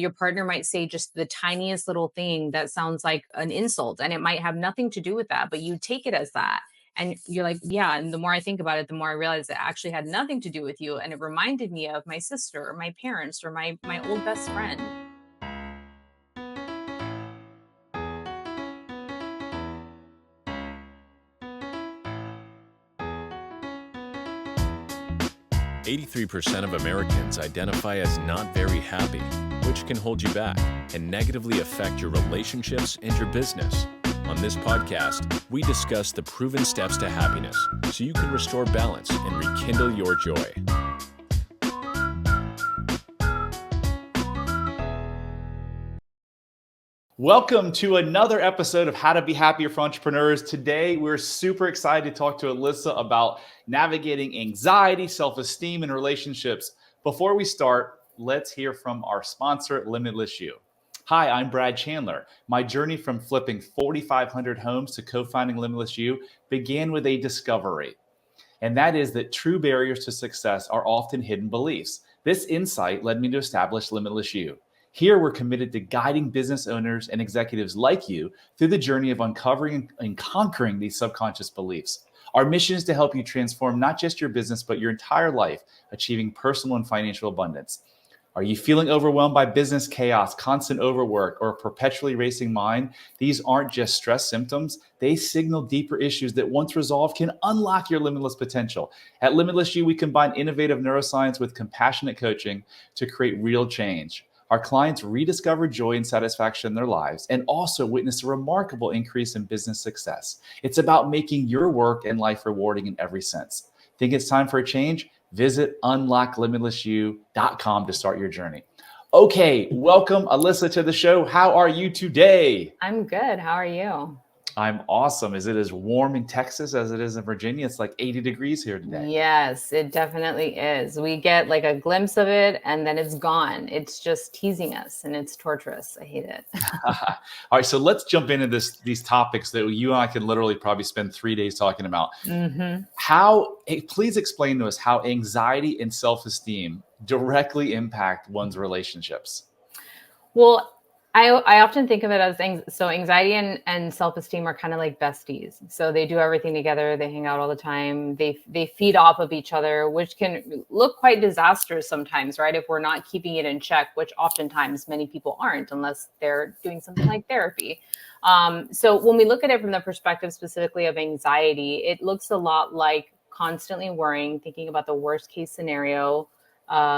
Your partner might say just the tiniest little thing that sounds like an insult, and it might have nothing to do with that, but you take it as that. And you're like, yeah. And the more I think about it, the more I realize it actually had nothing to do with you. And it reminded me of my sister or my parents or my old best friend. 83% of Americans identify as not very happy, which can hold you back and negatively affect your relationships and your business. On this podcast, we discuss the proven steps to happiness so you can restore balance and rekindle your joy. Welcome to another episode of How to Be Happier for Entrepreneurs. Today, we're super excited to talk to Alissa about navigating anxiety, self-esteem, and relationships. Before we start, let's hear from our sponsor, LimitlessYou. Hi, I'm Brad Chandler. My journey from flipping 4,500 homes to co-founding LimitlessYou began with a discovery. And that is that true barriers to success are often hidden beliefs. This insight led me to establish LimitlessYou. Here, we're committed to guiding business owners and executives like you through the journey of uncovering and conquering these subconscious beliefs. Our mission is to help you transform not just your business, but your entire life, achieving personal and financial abundance. Are you feeling overwhelmed by business chaos, constant overwork, or a perpetually racing mind? These aren't just stress symptoms. They signal deeper issues that once resolved can unlock your limitless potential. At LimitlessYou, we combine innovative neuroscience with compassionate coaching to create real change. Our clients rediscover joy and satisfaction in their lives and also witness a remarkable increase in business success. It's about making your work and life rewarding in every sense. Think it's time for a change? Visit unlocklimitlessyou.com to start your journey. Okay, welcome Alissa to the show. How are you today? I'm good. How are you? I'm awesome. Is it as warm in Texas as it is in Virginia? It's like 80 degrees here today. Yes, it definitely is. We get like a glimpse of it and then it's gone. It's just teasing us and it's torturous. I hate it. All right, so let's jump into these topics that you and I can literally probably spend 3 days talking about. Please explain to us how anxiety and self-esteem directly impact one's relationships. Well, I often think of it as anxiety and self-esteem are kind of like besties. So they do everything together. They hang out all the time. They feed off of each other, which can look quite disastrous sometimes, right? If we're not keeping it in check, which oftentimes many people aren't unless they're doing something like therapy. So when we look at it from the perspective specifically of anxiety, it looks a lot like constantly worrying, thinking about the worst case scenario,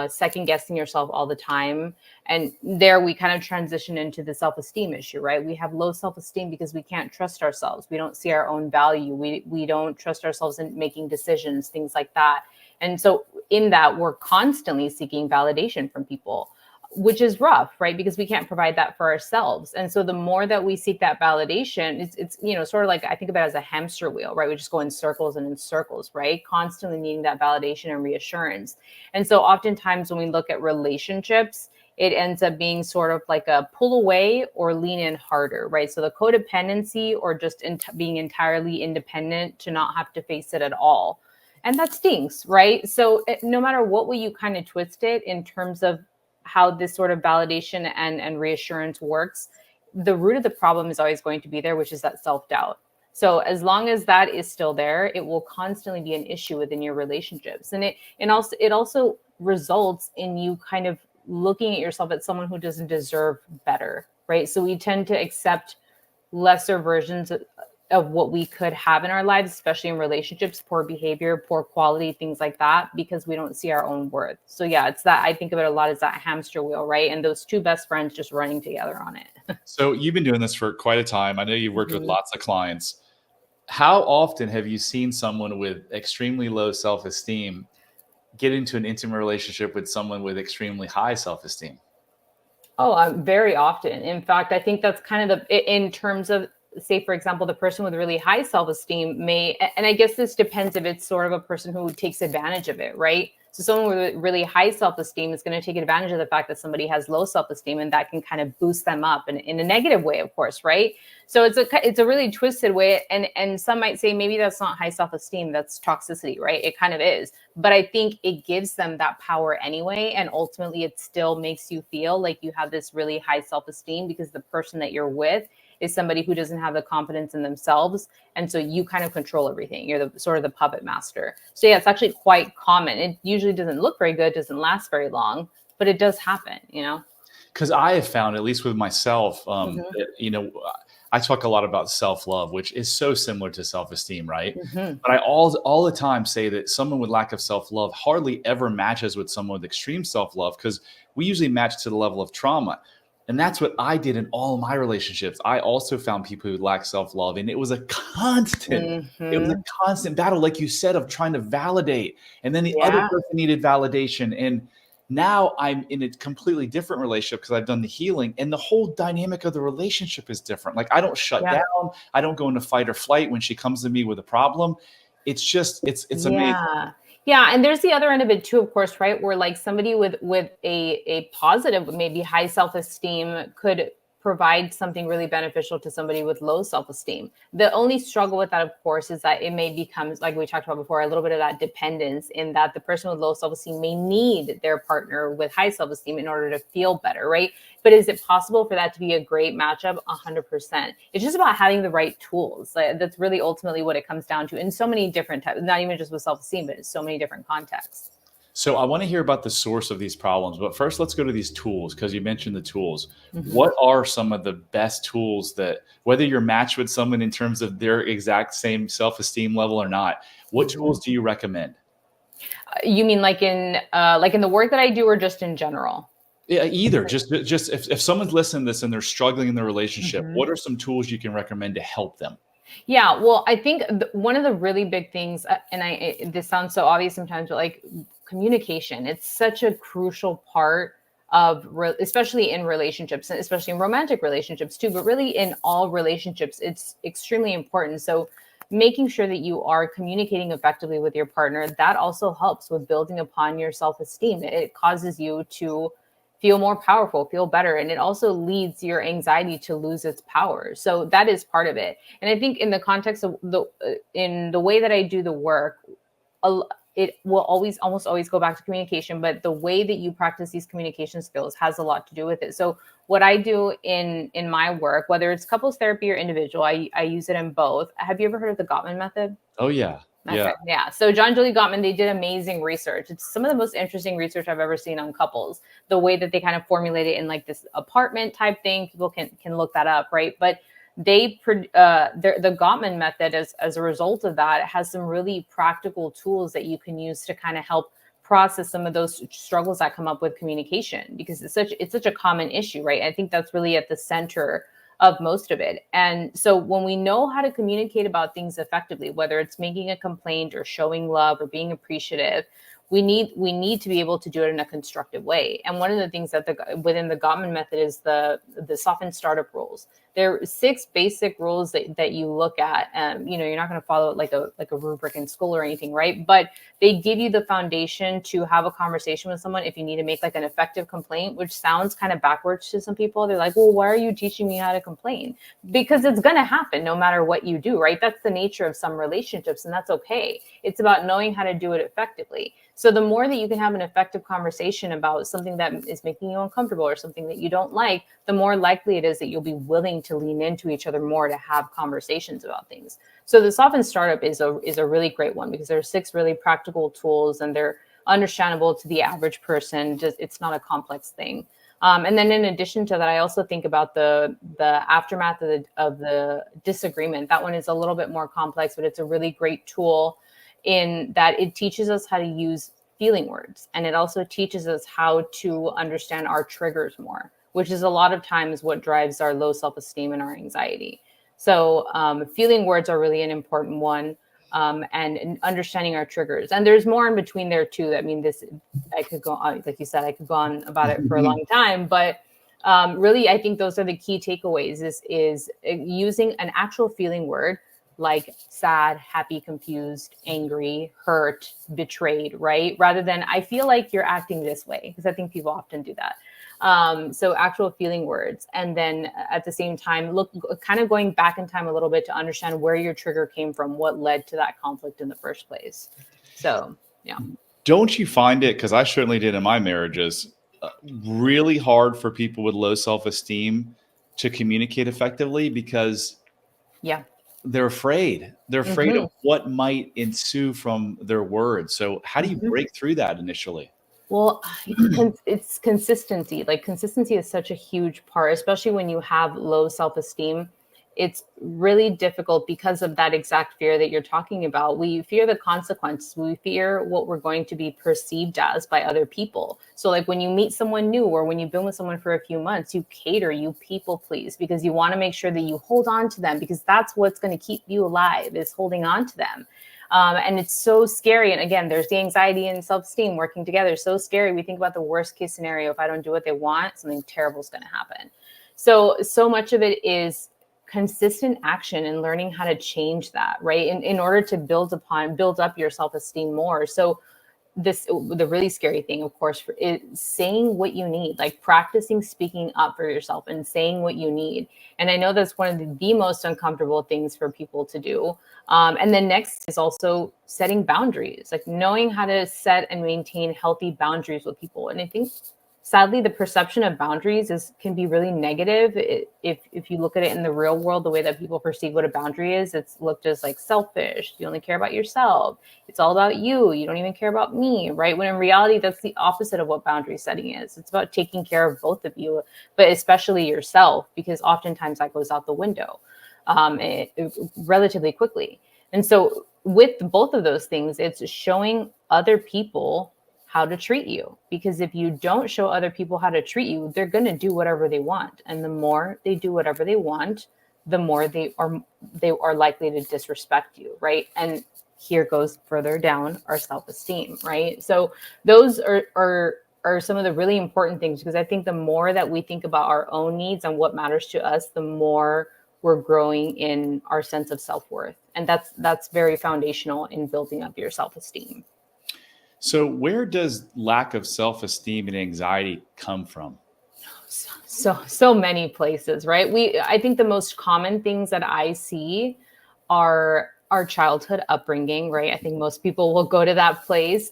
second guessing yourself all the time. And there we kind of transition into the self-esteem issue, right? We have low self-esteem because we can't trust ourselves. We don't see our own value. We don't trust ourselves in making decisions, things like that. And so in that, we're constantly seeking validation from people, which is rough, right? Because we can't provide that for ourselves. And so the more that we seek that validation, it's sort of like, I think about it as a hamster wheel, right? We just go in circles and in circles, right? Constantly needing that validation and reassurance. And so oftentimes when we look at relationships, it ends up being sort of like a pull away or lean in harder, right? So the codependency or just being entirely independent to not have to face it at all. And that stinks, right? So no matter what way you kind of twist it in terms of how this sort of validation and reassurance works, the root of the problem is always going to be there, which is that self-doubt. So as long as that is still there, it will constantly be an issue within your relationships. And it also results in you kind of looking at yourself as someone who doesn't deserve better, right? So we tend to accept lesser versions of what we could have in our lives, especially in relationships, poor behavior, poor quality, things like that, because we don't see our own worth. So yeah, it's that, I think of it a lot as that hamster wheel, right? And those two best friends just running together on it. So you've been doing this for quite a time. I know you've worked with lots of clients. How often have you seen someone with extremely low self-esteem get into an intimate relationship with someone with extremely high self-esteem? Oh, very often. In fact, I think that's kind of in terms of, say, for example, the person with really high self-esteem may, and I guess this depends if it's sort of a person who takes advantage of it, right? So someone with really high self-esteem is going to take advantage of the fact that somebody has low self-esteem, and that can kind of boost them up in a negative way, of course, right? So it's a really twisted way. And some might say maybe that's not high self-esteem, that's toxicity, right? It kind of is. But I think it gives them that power anyway. And ultimately, it still makes you feel like you have this really high self-esteem because the person that you're with is somebody who doesn't have the confidence in themselves. And so you kind of control everything. You're the sort of the puppet master. So yeah, it's actually quite common. It usually doesn't look very good, doesn't last very long, but it does happen, you know? Because I have found, at least with myself, that, I talk a lot about self-love, which is so similar to self-esteem, right? But I all the time say that someone with lack of self-love hardly ever matches with someone with extreme self-love, because we usually match to the level of trauma. And that's what I did in all of my relationships. I also found people who lack self-love, and it was a constant. It was a constant battle, like you said, of trying to validate. And then the other Yeah. person needed validation. And now I'm in a completely different relationship because I've done the healing, and the whole dynamic of the relationship is different. Like, I don't shut Yeah. down. I don't go into fight or flight when she comes to me with a problem. It's just, it's amazing. Yeah. Yeah. And there's the other end of it too, of course, right? Where like somebody with a positive, maybe high self-esteem could provide something really beneficial to somebody with low self-esteem. The only struggle with that, of course, is that it may become, like we talked about before, a little bit of that dependence, in that the person with low self-esteem may need their partner with high self-esteem in order to feel better, right? But is it possible for that to be a great matchup? 100%. It's just about having the right tools. That's really ultimately what it comes down to in so many different types, not even just with self-esteem, but in so many different contexts. So I want to hear about the source of these problems, but first let's go to these tools, because you mentioned the tools. Mhm. What are some of the best tools that, whether you're matched with someone in terms of their exact same self-esteem level or not, what Mhm. tools do you recommend? You mean like in the work that I do, or just in general? Yeah, either. Just if someone's listening to this and they're struggling in their relationship, Mhm. what are some tools you can recommend to help them? Yeah, well, I think one of the really big things, this sounds so obvious sometimes, but like communication, it's such a crucial part of, especially in relationships, and especially in romantic relationships too, but really in all relationships, it's extremely important. So making sure that you are communicating effectively with your partner, that also helps with building upon your self-esteem. It causes you to feel more powerful, feel better, and it also leads your anxiety to lose its power. So that is part of it. And I think in the context of in the way that I do the work, it will almost always go back to communication, but the way that you practice these communication skills has a lot to do with it. So what I do in my work, whether it's couples therapy or individual, I use it in both. Have you ever heard of the Gottman method? Oh yeah. Yeah. Okay, yeah. So John Julie Gottman, they did amazing research. It's some of the most interesting research I've ever seen on couples. The way that they kind of formulate it in like this apartment type thing, people can look that up, right? But the Gottman method, as a result of that, it has some really practical tools that you can use to kind of help process some of those struggles that come up with communication, because it's such a common issue, right? I think that's really at the center of most of it. And so when we know how to communicate about things effectively, whether it's making a complaint or showing love or being appreciative, we need to be able to do it in a constructive way. And one of the things that within the Gottman method is the soften startup rules. There are 6 basic rules that you look at. You're not going to follow it like a rubric in school or anything, right? But they give you the foundation to have a conversation with someone if you need to make like an effective complaint, which sounds kind of backwards to some people. They're like, well, why are you teaching me how to complain? Because it's going to happen no matter what you do, right? That's the nature of some relationships, and that's okay. It's about knowing how to do it effectively. So the more that you can have an effective conversation about something that is making you uncomfortable or something that you don't like, the more likely it is that you'll be willing to lean into each other more to have conversations about things. So the Soften Startup is a really great one, because there are 6 really practical tools, and they're understandable to the average person. Just, it's not a complex thing. And then in addition to that, I also think about the aftermath of the disagreement. That one is a little bit more complex, but it's a really great tool in that it teaches us how to use feeling words. And it also teaches us how to understand our triggers more, which is a lot of times what drives our low self-esteem and our anxiety. So feeling words are really an important one. And understanding our triggers. And there's more in between there too. I mean, I could go on, like you said, I could go on about it for a long time, but really, I think those are the key takeaways is using an actual feeling word, like sad, happy, confused, angry, hurt, betrayed, right? Rather than, I feel like you're acting this way, because I think people often do that. So actual feeling words. And then at the same time, look, kind of going back in time a little bit to understand where your trigger came from, what led to that conflict in the first place. So, yeah. Don't you find it, because I certainly did in my marriages, really hard for people with low self-esteem to communicate effectively because Yeah. they're afraid. They're afraid Mm-hmm. of what might ensue from their words. So how do you Mm-hmm. break through that initially? Well, it's consistency. Like consistency is such a huge part, especially when you have low self-esteem. It's really difficult because of that exact fear that you're talking about. We fear the consequences. We fear what we're going to be perceived as by other people. So like when you meet someone new or when you've been with someone for a few months, you cater, you people please, because you want to make sure that you hold on to them, because that's what's going to keep you alive, is holding on to them. And it's so scary. And again, there's the anxiety and self-esteem working together. So scary. We think about the worst case scenario. If I don't do what they want, something terrible is going to happen. So much of it is consistent action and learning how to change that, right? In order to build up your self-esteem more. So the really scary thing, of course, is saying what you need, like practicing speaking up for yourself and saying what you need. And I know that's one of the most uncomfortable things for people to do. And then next is also setting boundaries, like knowing how to set and maintain healthy boundaries with people. And I think sadly, the perception of boundaries can be really negative. If you look at it in the real world, the way that people perceive what a boundary is, it's looked as like selfish. You only care about yourself. It's all about you. You don't even care about me, right? When in reality, that's the opposite of what boundary setting is. It's about taking care of both of you, but especially yourself, because oftentimes that goes out the window relatively quickly. And so with both of those things, it's showing other people how to treat you, because if you don't show other people how to treat you, they're going to do whatever they want. And the more they do whatever they want, the more they are likely to disrespect you, right? And here goes further down our self-esteem, right? So those are some of the really important things, because I think the more that we think about our own needs and what matters to us, the more we're growing in our sense of self-worth. And that's very foundational in building up your self-esteem. So where does lack of self-esteem and anxiety come from? So many places, right? I think the most common things that I see are our childhood upbringing, right? I think most people will go to that place.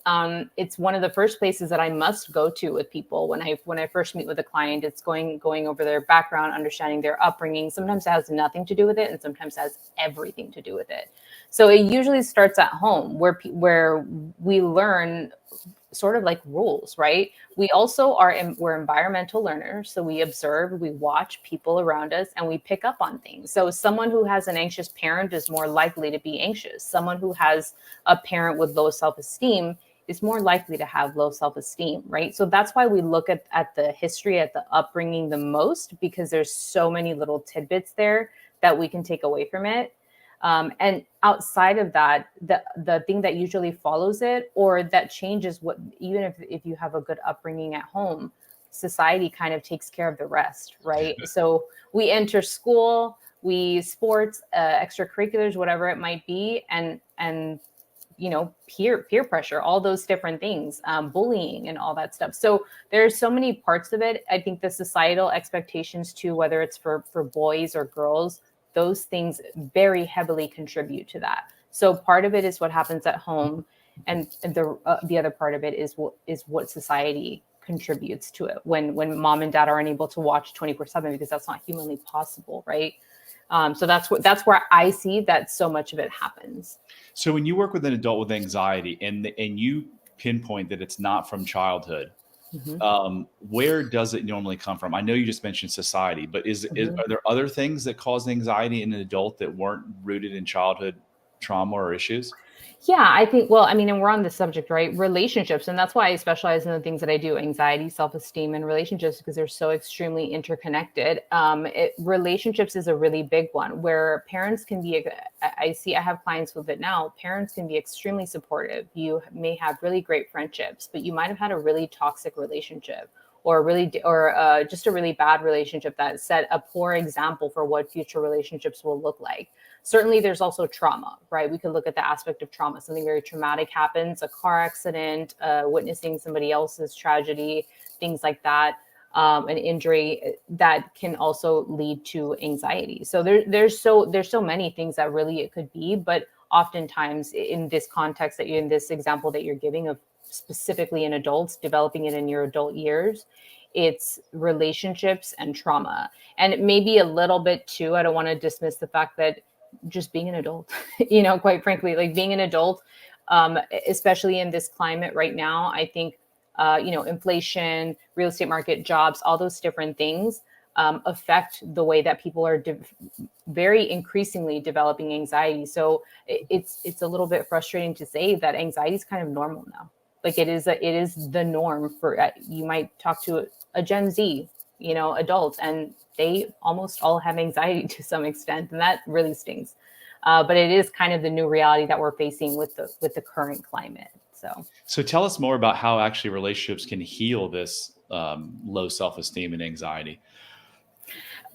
It's one of the first places that I must go to with people when I first meet with a client. It's going over their background, understanding their upbringing. Sometimes it has nothing to do with it, and sometimes it has everything to do with it. So it usually starts at home, where we learn sort of like rules, right? We also we're environmental learners. So we observe, we watch people around us, and we pick up on things. So someone who has an anxious parent is more likely to be anxious. Someone who has a parent with low self-esteem is more likely to have low self-esteem, right? So that's why we look at the history, at the upbringing the most, because there's so many little tidbits there that we can take away from it. And outside of that, the thing that usually follows it, or that changes, what, even if you have a good upbringing at home, society kind of takes care of the rest, right? So we enter school, we sports, extracurriculars, whatever it might be, and peer pressure, all those different things, bullying and all that stuff. So there's so many parts of it. I think the societal expectations too, whether it's for boys or girls, those things very heavily contribute to that. So part of it is what happens at home, and the other part of it is what society contributes to it when mom and dad are unable to watch 24/7, because that's not humanly possible, right? So that's where I see that so much of it happens. So when you work with an adult with anxiety and you pinpoint that it's not from childhood, where does it normally come from? I know you just mentioned society, but are there other things that cause anxiety in an adult that weren't rooted in childhood trauma or issues? Yeah, I think, well, I mean, and we're on the subject, right? Relationships. And that's why I specialize in the things that I do: anxiety, self-esteem, and relationships, because they're so extremely interconnected. Relationships is a really big one, where parents can be, I have clients with it now. Parents can be extremely supportive. You may have really great friendships, but you might have had a really toxic relationship, or just a really bad relationship that set a poor example for what future relationships will look like. Certainly there's also trauma, right? We could look at the aspect of trauma. Something very traumatic happens, a car accident, witnessing somebody else's tragedy, things like that. An injury that can also lead to anxiety. So there's so many things that really it could be, but oftentimes in this context that you're in this example that you're giving of specifically in adults, developing it in your adult years, it's relationships and trauma. And maybe a little bit too, I don't want to dismiss the fact that just being an adult, quite frankly, like being an adult, especially in this climate right now, I think, inflation, real estate market, jobs, all those different things affect the way that people are very increasingly developing anxiety. So it's a little bit frustrating to say that anxiety is kind of normal now. Like it is the norm for, you might talk to a Gen Z, adult, and they almost all have anxiety to some extent, and that really stings. But it is kind of the new reality that we're facing with the current climate. So tell us more about how actually relationships can heal this low self-esteem and anxiety.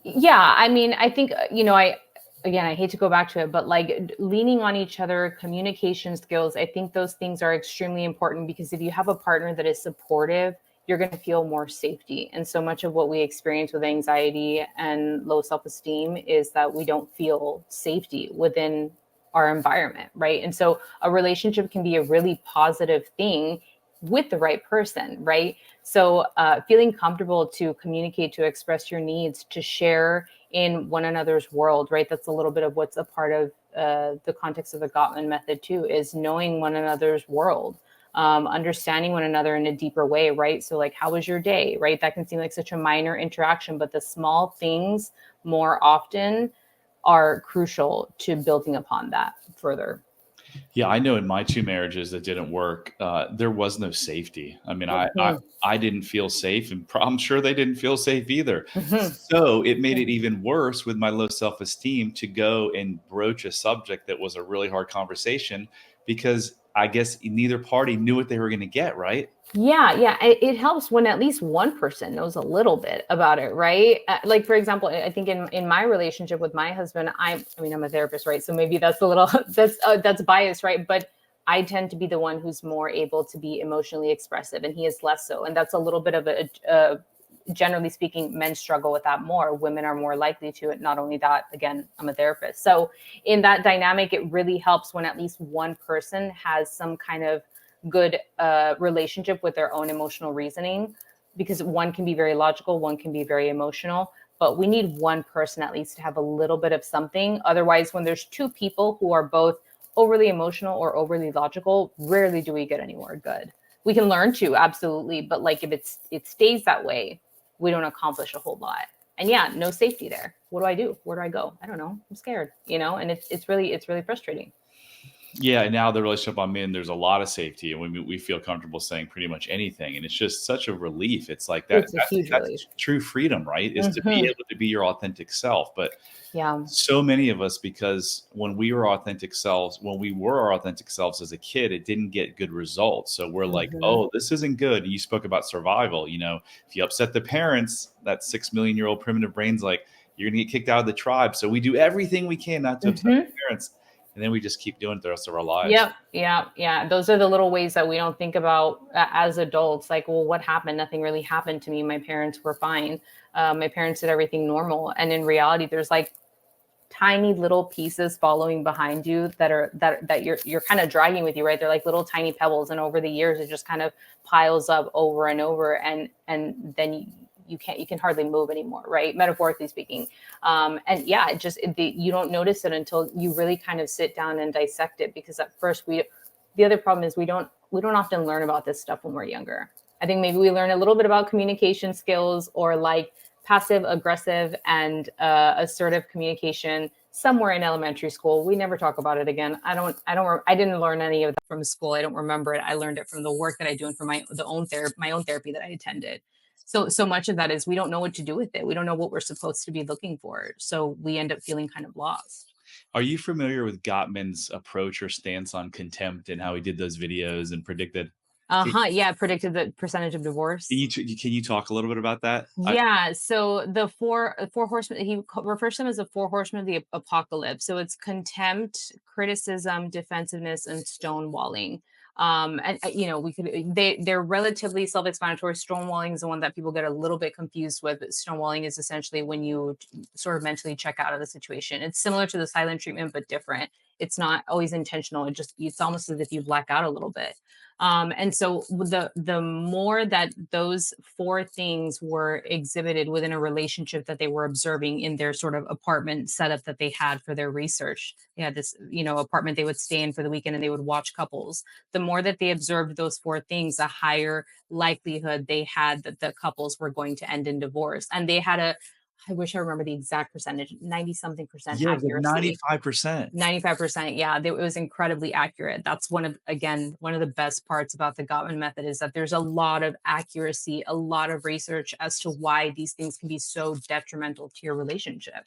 Yeah, I mean, I think, I hate to go back to it, but like leaning on each other, communication skills, I think those things are extremely important, because if you have a partner that is supportive, you're going to feel more safety. And so much of what we experience with anxiety and low self-esteem is that we don't feel safety within our environment, right? And so a relationship can be a really positive thing with the right person, right? So feeling comfortable to communicate, to express your needs, to share in one another's world, right? That's a little bit of what's a part of the context of the Gottman method too, is knowing one another's world, understanding one another in a deeper way, right? So like, how was your day, right? That can seem like such a minor interaction, but the small things more often are crucial to building upon that further. Yeah, I know in my two marriages that didn't work, there was no safety. I mean, I didn't feel safe, and I'm sure they didn't feel safe either. So it made it even worse with my low self-esteem to go and broach a subject that was a really hard conversation, because I guess neither party knew what they were going to get, right? Yeah. It helps when at least one person knows a little bit about it, right? Like, for example, I think in my relationship with my husband, I'm a therapist, right? So maybe that's a little, that's biased, right? But I tend to be the one who's more able to be emotionally expressive, and he is less so. And that's a little bit of generally speaking, men struggle with that more. Women are more likely to it. Not only that, again, I'm a therapist. So in that dynamic, it really helps when at least one person has some kind of good relationship with their own emotional reasoning, because one can be very logical, one can be very emotional, but we need one person at least to have a little bit of something. Otherwise, when there's two people who are both overly emotional or overly logical, rarely do we get anywhere good. We can learn to, absolutely, but like if it stays that way, we don't accomplish a whole lot. And yeah, no safety there. What do I do? Where do I go? I don't know. I'm scared, and it's really frustrating. Yeah, now the relationship I'm in, there's a lot of safety, and we feel comfortable saying pretty much anything, and it's just such a relief. It's like that. It's a huge relief. True freedom, right? Is to be able to be your authentic self. But yeah, so many of us, because when we were our authentic selves as a kid, it didn't get good results. So we're like, oh, this isn't good. And you spoke about survival. If you upset the parents, that 6 million year old primitive brain's like, you're gonna get kicked out of the tribe. So we do everything we can not to upset the parents. And then we just keep doing it the rest of our lives. Yeah. Those are the little ways that we don't think about as adults. Like, well, what happened? Nothing really happened to me. My parents were fine. My parents did everything normal. And in reality, there's like tiny little pieces following behind you that you're kind of dragging with you, right? They're like little tiny pebbles. And over the years, it just kind of piles up over and over. And then you can hardly move anymore, right? Metaphorically speaking. And yeah, you don't notice it until you really kind of sit down and dissect it, because at first the other problem is we don't often learn about this stuff when we're younger. I think maybe we learn a little bit about communication skills, or like passive aggressive and assertive communication somewhere in elementary school. We never talk about it again. I didn't learn any of that from school. I don't remember it. I learned it from the work that I do and from my own therapy that I attended. So much of that is we don't know what to do with it. We don't know what we're supposed to be looking for. So we end up feeling kind of lost. Are you familiar with Gottman's approach or stance on contempt and how he did those videos and predicted? Yeah, predicted the percentage of divorce. Can you talk a little bit about that? Yeah, so the four horsemen, refers to them as the four horsemen of the apocalypse. So it's contempt, criticism, defensiveness, and stonewalling. And we could they're relatively self-explanatory. Stonewalling is the one that people get a little bit confused with. But stonewalling is essentially when you sort of mentally check out of the situation. It's similar to the silent treatment, but different. It's not always intentional. It's almost as if you black out a little bit. And so the more that those four things were exhibited within a relationship that they were observing in their sort of apartment setup that they had for their research, they had this apartment they would stay in for the weekend and they would watch couples. The more that they observed those four things, the higher likelihood they had that the couples were going to end in divorce. And they had I wish I remember the exact percentage, 90 something percent Yeah, it was like accuracy. 95%. 95%. Yeah, it was incredibly accurate. That's one of the best parts about the Gottman method is that there's a lot of accuracy, a lot of research as to why these things can be so detrimental to your relationship.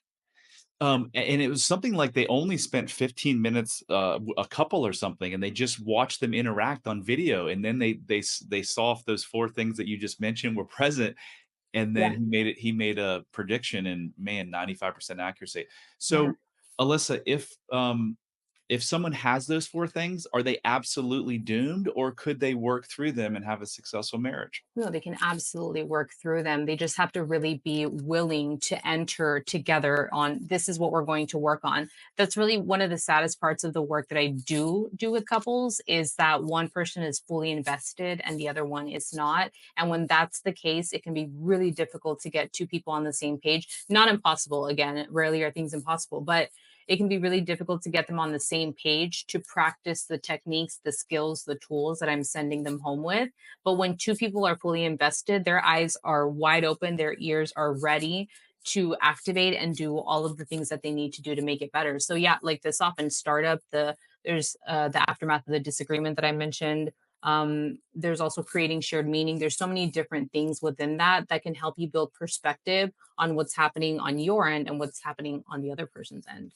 And it was something like they only spent 15 minutes, a couple or something, and they just watched them interact on video, and then they saw if those 4 things that you just mentioned were present, and then Yeah. he made a prediction, and man, 95% accuracy. Yeah. So, Alyssa, if someone has those 4 things, are they absolutely doomed, or could they work through them and have a successful marriage? No, they can absolutely work through them. They just have to really be willing to enter together on this is what we're going to work on. That's really one of the saddest parts of the work that I do with couples is that one person is fully invested and the other one is not. And when that's the case, it can be really difficult to get two people on the same page. Not impossible, again, rarely are things impossible, but it can be really difficult to get them on the same page to practice the techniques, the skills, the tools that I'm sending them home with. But when two people are fully invested, their eyes are wide open, their ears are ready to activate and do all of the things that they need to do to make it better. So yeah, like this often startup, there's the aftermath of the disagreement that I mentioned. There's also creating shared meaning. There's so many different things within that can help you build perspective on what's happening on your end and what's happening on the other person's end.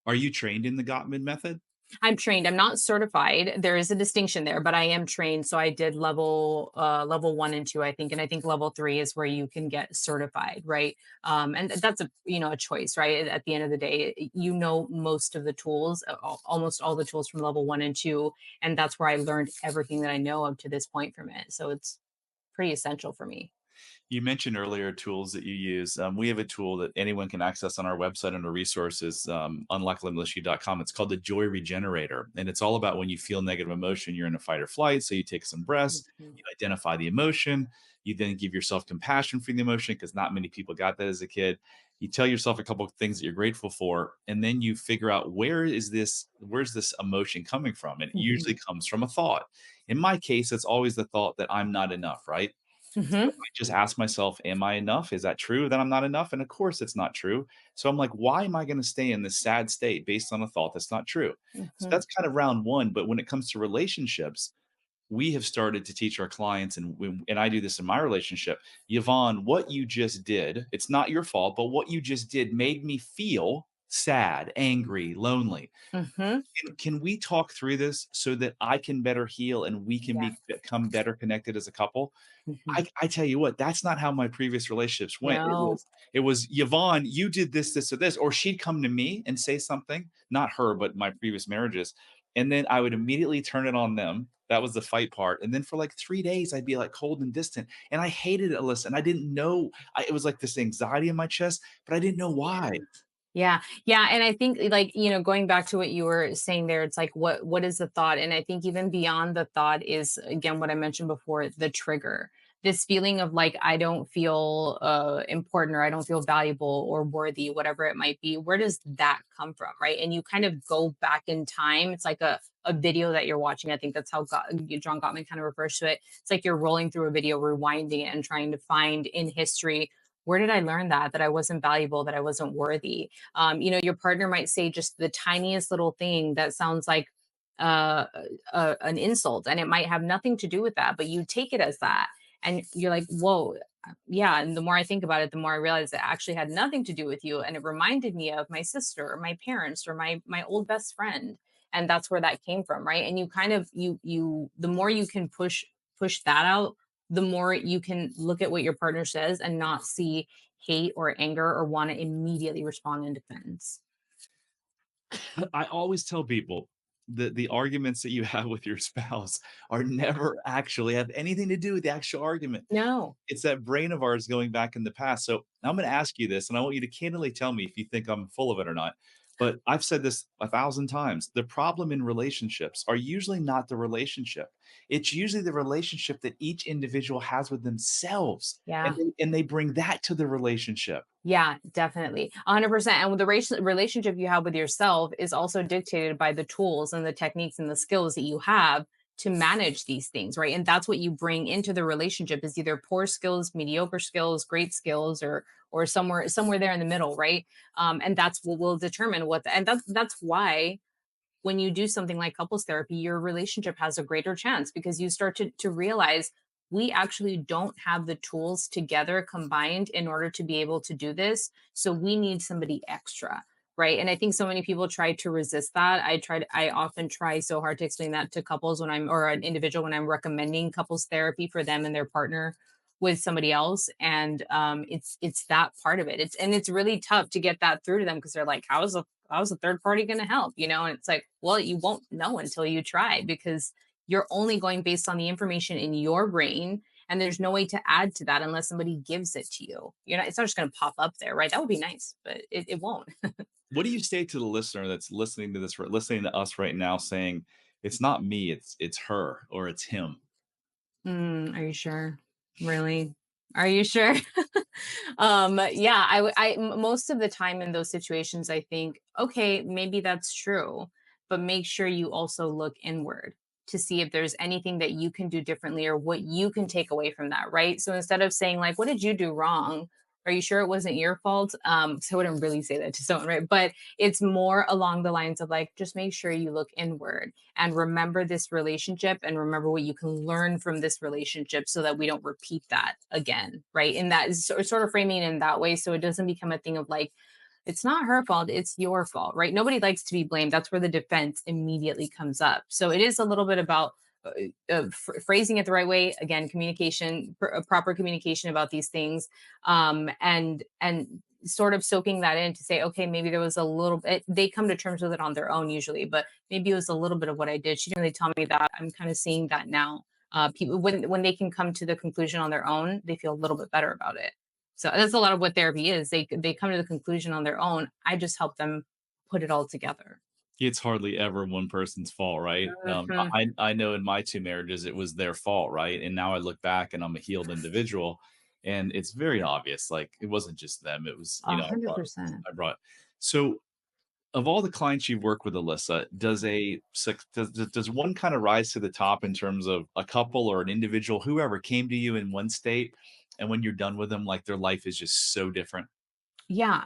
Are you trained in the Gottman method? I'm trained. I'm not certified. There is a distinction there, but I am trained. So I did level 1 and 2, I think, and I think level 3 is where you can get certified, right? And that's a choice, right? At the end of the day, most of the tools, almost all the tools from level 1 and 2, and that's where I learned everything that I know up to this point from it. So it's pretty essential for me. You mentioned earlier tools that you use. We have a tool that anyone can access on our website under resources, unlike LimitlessYou.com. It's called the Joy Regenerator. And it's all about when you feel negative emotion, you're in a fight or flight. So you take some breaths, Mhm. you identify the emotion, you then give yourself compassion for the emotion because not many people got that as a kid. You tell yourself a couple of things that you're grateful for, and then you figure out where's this emotion coming from? And it usually Mhm. comes from a thought. In my case, it's always the thought that I'm not enough, right? So Mhm. I just ask myself, am I enough? Is that true that I'm not enough? And of course it's not true. So I'm like, why am I going to stay in this sad state based on a thought that's not true? So Mhm. that's kind of round one. But when it comes to relationships, we have started to teach our clients, and I do this in my relationship, Yvonne, what you just did, it's not your fault, but what you just did made me feel sad, angry, lonely. Mhm. Can we talk through this so that I can better heal and we can Yeah. become better connected as a couple? Mhm. I tell you what, that's not how my previous relationships went. It No. was it was, "Yvonne, you did this, this, or this," or she'd come to me and say something, not her, but my previous marriages, and then I would immediately turn it on them. That was the fight part, and then for, like, 3 days, I'd be, like, cold and distant, and I hated it, Alyssa, and I didn't know it was like this anxiety in my chest, but I didn't know Yeah. why. Yeah. Yeah. And I think like, going back to what you were saying there, it's like what is the thought? And I think even beyond the thought is again what I mentioned before, the trigger. This feeling of like I don't feel important or I don't feel valuable or worthy, whatever it might be. Where does that come from? Right. And you kind of go back in time. It's like a video that you're watching. I think that's how John Gottman kind of refers to it. It's like you're rolling through a video, rewinding it and trying to find in history, where did I learn that I wasn't valuable, that I wasn't worthy? Your partner might say just the tiniest little thing that sounds like an insult, and it might have nothing to do with that, but you take it as that, and you're like, "Whoa." Yeah, and the more I think about it, the more I realize it actually had nothing to do with you, and it reminded me of my sister, or my parents, or my old best friend. And that's where that came from, right? And you kind of the more you can push that out, the more you can look at what your partner says and not see hate or anger or want to immediately respond in defense. I always tell people that the arguments that you have with your spouse are never actually have anything to do with the actual argument. No. It's that brain of ours going back in the past. So I'm going to ask you this, and I want you to candidly tell me if you think I'm full of it or not. But I've said this 1,000 times. The problem in relationships are usually not the relationship. It's usually the relationship that each individual has with themselves. Yeah. And they bring that to the relationship. Yeah, definitely. 100%. And with the relationship you have with yourself is also dictated by the tools and the techniques and the skills that you have to manage these things, right? And that's what you bring into the relationship is either poor skills, mediocre skills, great skills, or somewhere there in the middle, right? And that's what will determine and that's why when you do something like couples therapy, your relationship has a greater chance because you start to realize we actually don't have the tools together combined in order to be able to do this. So we need somebody extra. Right. And I think so many people try to resist that. I often try so hard to explain that to couples or an individual when I'm recommending couples therapy for them and their partner with somebody else. And it's that part of it. It's really tough to get that through to them because they're like, how's a third party going to help? And it's like, well, you won't know until you try because you're only going based on the information in your brain. And there's no way to add to that unless somebody gives it to you. It's not just going to pop up there, right? That would be nice, but it won't. What do you say to the listener that's listening to this, listening to us right now, saying it's not me, it's her or it's him? Are you sure? Really? Are you sure? Yeah, most of the time in those situations, I think, okay, maybe that's true, but make sure you also look inward to see if there's anything that you can do differently or what you can take away from that, right? So instead of saying like, what did you do wrong? Are you sure it wasn't your fault? So I wouldn't really say that to someone, right? But it's more along the lines of like, just make sure you look inward and remember this relationship and remember what you can learn from this relationship so that we don't repeat that again, right? And that is sort of framing it in that way so it doesn't become a thing of like, it's not her fault, it's your fault, right? Nobody likes to be blamed. That's where the defense immediately comes up. So it is a little bit about phrasing it the right way. Again, communication, proper communication about these things, and sort of soaking that in to say, okay, maybe there was a little bit. They come to terms with it on their own usually, but maybe it was a little bit of what I did. She didn't really tell me that. I'm kind of seeing that now. People when they can come to the conclusion on their own, they feel a little bit better about it. So that's a lot of what therapy is. They come to the conclusion on their own. I just help them put it all together. It's hardly ever one person's fault, right? Mhm. I know in my 2 marriages, it was their fault, right? And now I look back and I'm a healed individual, and it's very obvious, like, it wasn't just them, it was, A 100%. I brought so, of all the clients you've worked with, Alissa, does one kinda rise to the top in terms of a couple or an individual, whoever came to you in one state, and when you're done with them, like, their life is just so different? Yeah,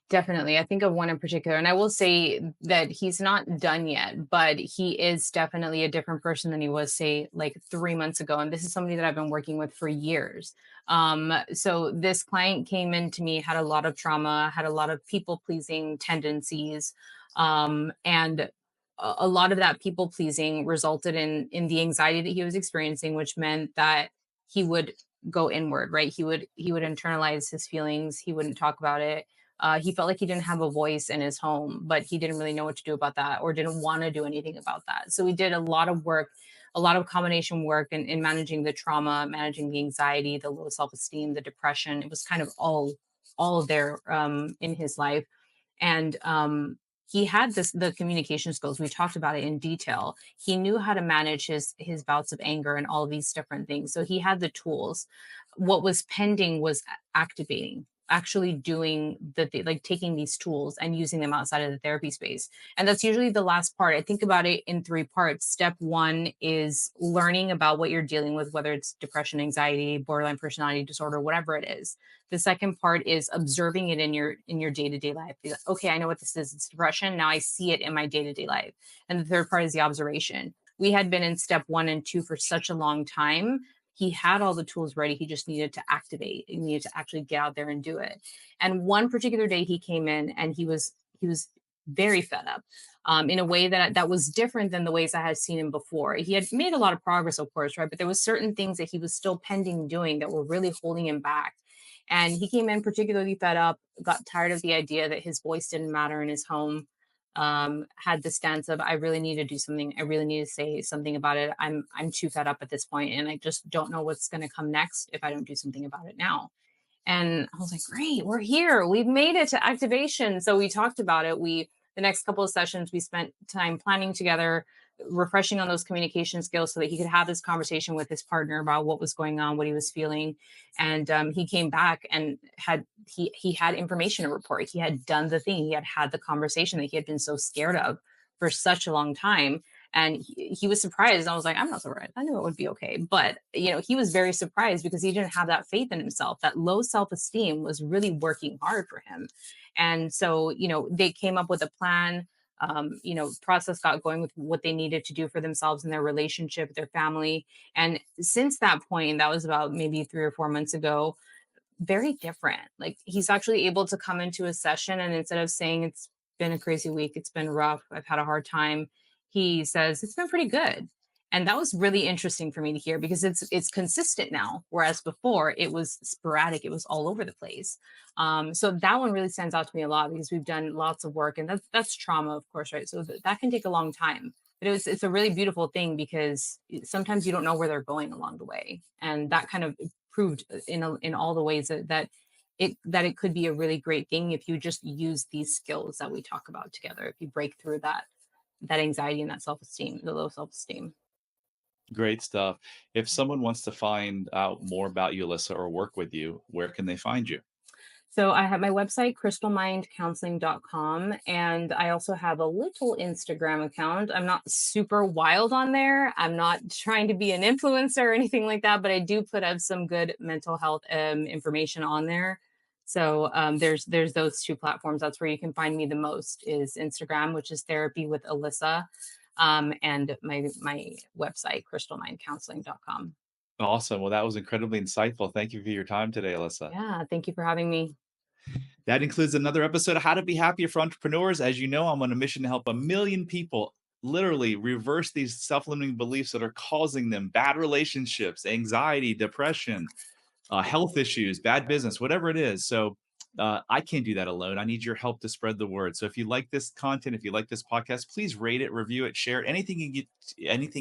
definitely. I think of one in particular, and I will say that he's not done yet, but he is definitely a different person than he was, say, like 3 months ago. And this is somebody that I've been working with for years. So this client came in to me, had a lot of trauma, had a lot of people pleasing tendencies, and a lot of that people pleasing resulted in the anxiety that he was experiencing, which meant that he would go inward, right? He would internalize his feelings. He wouldn't talk about it. He felt like he didn't have a voice in his home, but he didn't really know what to do about that or didn't want to do anything about that. So we did a lot of work, a lot of combination work in managing the trauma, managing the anxiety, the low self-esteem, the depression. It was kind of all there in his life. And he had the communication skills. We talked about it in detail. He knew how to manage his bouts of anger and all these different things. So he had the tools. What was pending was activating, actually doing like taking these tools and using them outside of the therapy space. And that's usually the last part. I think about it in 3 parts. Step 1 is learning about what you're dealing with, whether it's depression, anxiety, borderline personality disorder, whatever it is. The second part is observing it in your day-to-day life. Okay, I know what this is. It's depression. Now I see it in my day-to-day life. And the third part is the observation. We had been in step 1 and 2 for such a long time. He had all the tools ready. He just needed to activate. He needed to actually get out there and do it. And one particular day he came in and he was very fed up. in a way that was different than the ways I had seen him before. He had made a lot of progress, of course, right? But there was certain things that he was still pending doing that were really holding him back. And he came in particularly fed up, got tired of the idea that his voice didn't matter in his home. Had the stance of, I really need to do something. I really need to say something about it. I'm too fed up at this point, and I just don't know what's going to come next if I don't do something about it now. And I was like, great, we're here. We've made it to activation. So we talked about it. The next couple of sessions, we spent time planning together, refreshing on those communication skills so that he could have this conversation with his partner about what was going on, what he was feeling. And he came back and he had information to report. He had done the thing. He had the conversation that he had been so scared of for such a long time. And he was surprised. I was like, I'm not surprised. I knew it would be okay. But, he was very surprised because he didn't have that faith in himself. That low self-esteem was really working hard for him. And so, they came up with a plan. Process got going with what they needed to do for themselves and their relationship, their family. And since that point, that was about maybe 3 or 4 months ago, very different. Like, he's actually able to come into a session, and instead of saying it's been a crazy week, it's been rough, I've had a hard time, he says it's been pretty good. And that was really interesting for me to hear because it's consistent now, whereas before it was sporadic, it was all over the place. So that one really stands out to me a lot because we've done lots of work, and that's trauma, of course, right? So that can take a long time, but it's a really beautiful thing because sometimes you don't know where they're going along the way, and that kind of proved in all the ways that it could be a really great thing if you just use these skills that we talk about together. If you break through that anxiety and that self-esteem, the low self-esteem. Great stuff. If someone wants to find out more about you, Alissa, or work with you, where can they find you? So I have my website, crystalmindcounseling.com, and I also have a little Instagram account. I'm not super wild on there. I'm not trying to be an influencer or anything like that, but I do put up some good mental health information on there. So there's those 2 platforms. That's where you can find me the most is Instagram, which is Therapy with Alissa, and my website, crystalmindcounseling.com. Awesome. Well, that was incredibly insightful. Thank you for your time today, Alissa. Yeah, thank you for having me. That includes another episode of How to Be Happier for Entrepreneurs. As you know, I'm on a mission to help 1 million people literally reverse these self-limiting beliefs that are causing them bad relationships, anxiety, depression, health issues, bad business, whatever it is. So I can't do that alone. I need your help to spread the word. So if you like this content, if you like this podcast, please rate it, review it, share it. Anything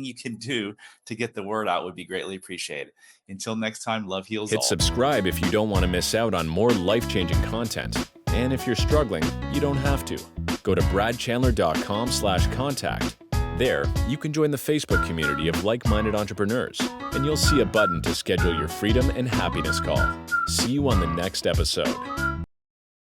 you can do to get the word out would be greatly appreciated. Until next time, love heals all. Hit subscribe if you don't want to miss out on more life-changing content. And if you're struggling, you don't have to. Go to bradchandler.com/contact. There, you can join the Facebook community of like-minded entrepreneurs, and you'll see a button to schedule your freedom and happiness call. See you on the next episode.